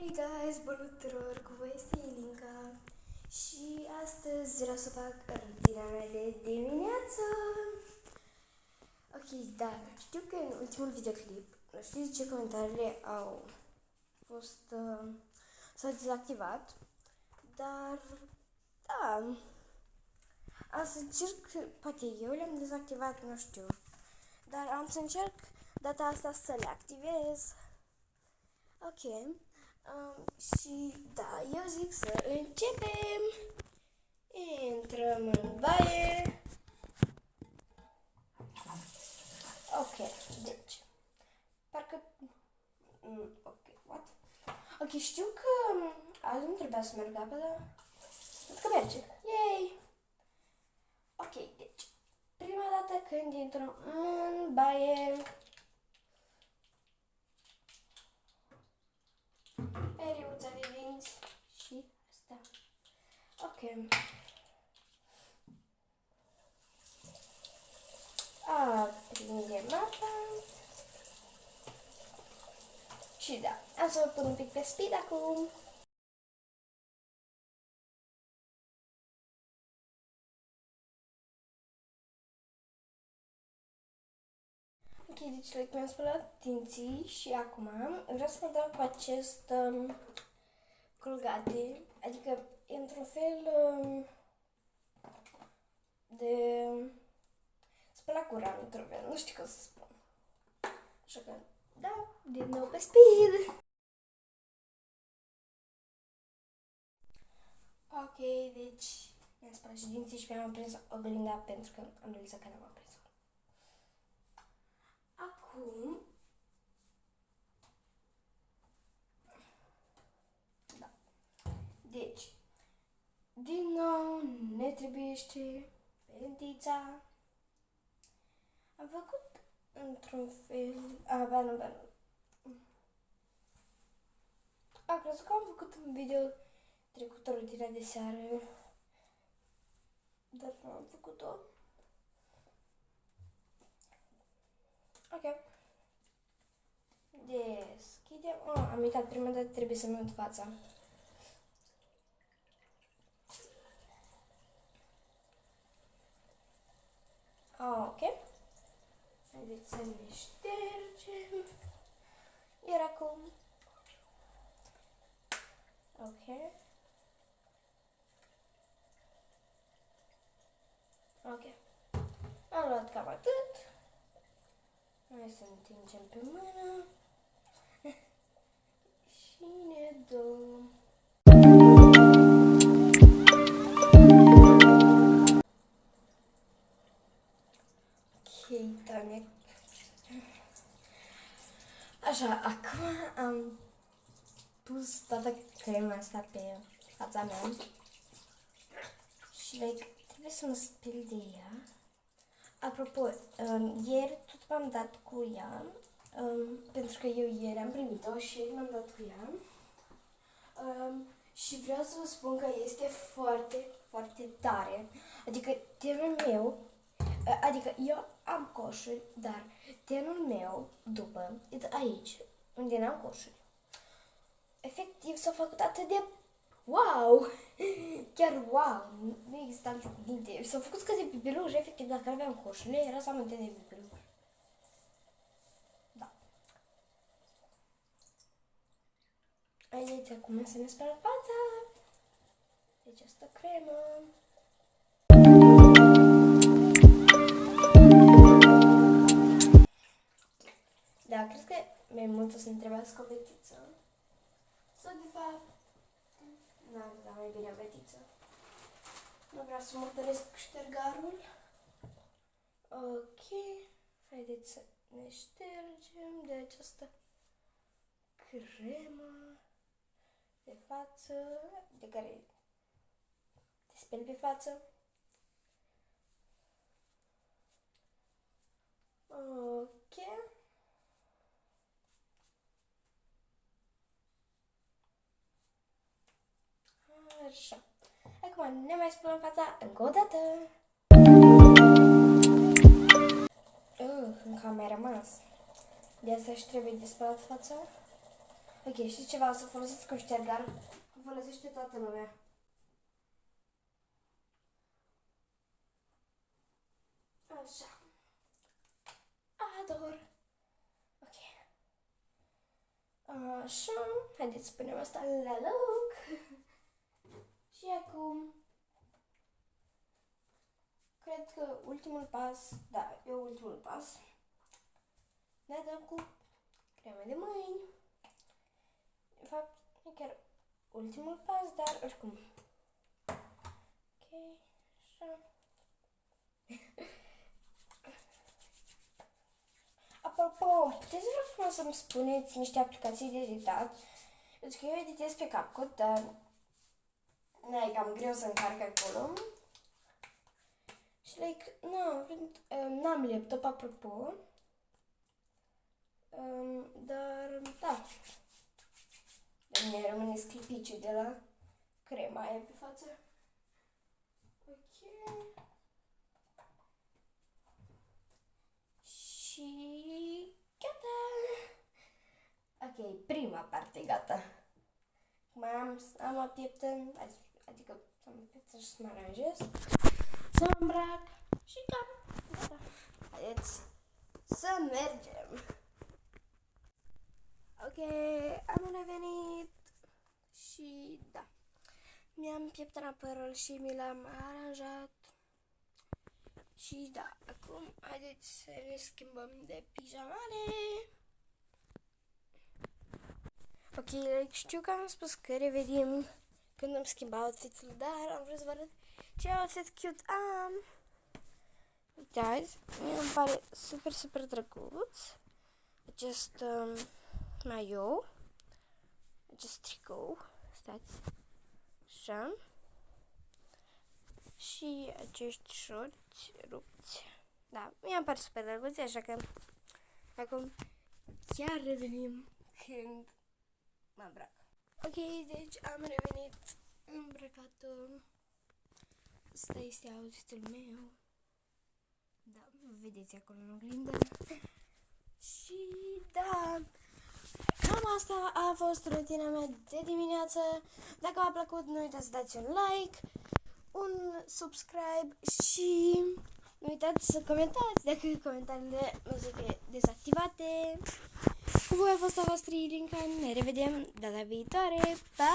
Hey guys, bună tuturor, cu voi este Ilinca și astăzi vreau să fac rutina mea de dimineață. Ok, dar știu că în ultimul videoclip, nu știu de ce comentariile au fost, s-au dezactivat, dar da, am să încerc, poate eu le-am dezactivat, nu știu, dar am să încerc data asta să le activez. Ok. Și da, eu zic să începem. Intrăm în baie. Ok, deci parcă ok, what? Ok, știu că azi nu trebuia să merg apă, dar cred că merge. Yay! Ok, deci prima dată când intrăm în baie, periuța de dinți și asta. Ok. Aprindem apa. Și da, am să mă pun un pic pe speed acum. Ok, deci mi-am spălat dinții și acum vreau să mă dau cu acest Colgate, adică e într-un fel de spălat gura, într-un fel, nu știu cum să spun. Așa că, da, din nou pe speed. Ok, deci mi-am spălat și dinții și mi-am prins oglinda pentru că am realizat că n-am aprins-o. Acum, da, deci, din nou ne trebuiește pentița. Am făcut într-un fel, nu. Am crezut că am făcut un video trecut o rutină de seară, dar nu am făcut-o. Ok. Deschidem. Am uitat, prima dată trebuie să-mi uit fața. Ok. Haideți să ne ștergem. Iar acum. Ok. Ok. Am luat cam atât. Hai să întingem pe mână. Și ne dăm. Ok, Tania. Așa, acum am pus toată crema asta pe fața mea. Și trebuie să mă speli de ea. Apropo, ieri tot m-am dat cu ea, pentru că eu ieri am primit-o și ieri m-am dat cu ea. Și vreau să vă spun că este foarte, foarte tare. Adică tenul meu, adică eu am coșuri, dar tenul meu, după, e aici, unde n-am coșuri. Efectiv s-a făcut atât de wow! Chiar wow! Nu există alte cuvinte. S-au făcut câte pipiluși, efectiv, dacă aveam coșurile, era să am de pipiluși. Da. Haideți acum să ne spălăm fața. Deci asta cremă. Da, cred că mai mult o să-mi trebuiască o vetiță. Sau de fapt, da, mai bine o vetiță. Nu vreau să murdăresc ștergarul. Ok, haideți să ne ștergem de această cremă de față, de care te speli pe față. Ok. Așa. Acum ne mai spălăm fața încă o dată. Încă a mai rămas. De asta și trebuie de spălat fața. Ok, știți ceva? O să folosesc un ștergar. Folosește toată lumea. Așa. Ador. Ok. Așa. Haideți să punem asta la loc. Și acum cred că ultimul pas, da, e ultimul pas. Ne dăm cu crema de mâini. De fapt, e chiar ultimul pas, dar oricum. Ok, așa. Apropo, puteți vă frumos să-mi spuneți niște aplicații de editat? Pentru că eu editez pe CapCut, dar e cam greu să încarc acolo. Și like, n-am laptop apropo. Dar, da. De mine rămâne sclipiciul de la crema aia pe față. Ok. Și gata. Ok, prima parte gata. Mai am o pieptă, adică să mă pieptă și să mă aranjez. Să mă îmbrac și cam gata. Haideți să mergem. Ok, am revenit și da, mi-am pieptănat părul și mi l-am aranjat. Și da, acum haideți să ne schimbăm de pijamale. Ok, like, știu că am spus că revenim când îmi schimb outfit-ul, dar am vrut să vă arăt ce outfit cute am. Uitați, mie îmi pare super, super drăguț acest maillot, acest tricou, stați, așa, și acești șorți rupți. Da, mie îmi pare super drăguț, așa că acum chiar revenim când mă îmbrac. Ok, deci am revenit îmbrăcată. Asta este outfit-ul meu. Da, vedeți acolo în oglindă. Și da, cam asta a fost rutina mea de dimineață. Dacă v-a plăcut, nu uitați să dați un like, un subscribe și nu uitați să comentați dacă comentariile nu să fie dezactivate. Cu voi a fost a voastră Ilinca, ne revedem data viitoare, pa!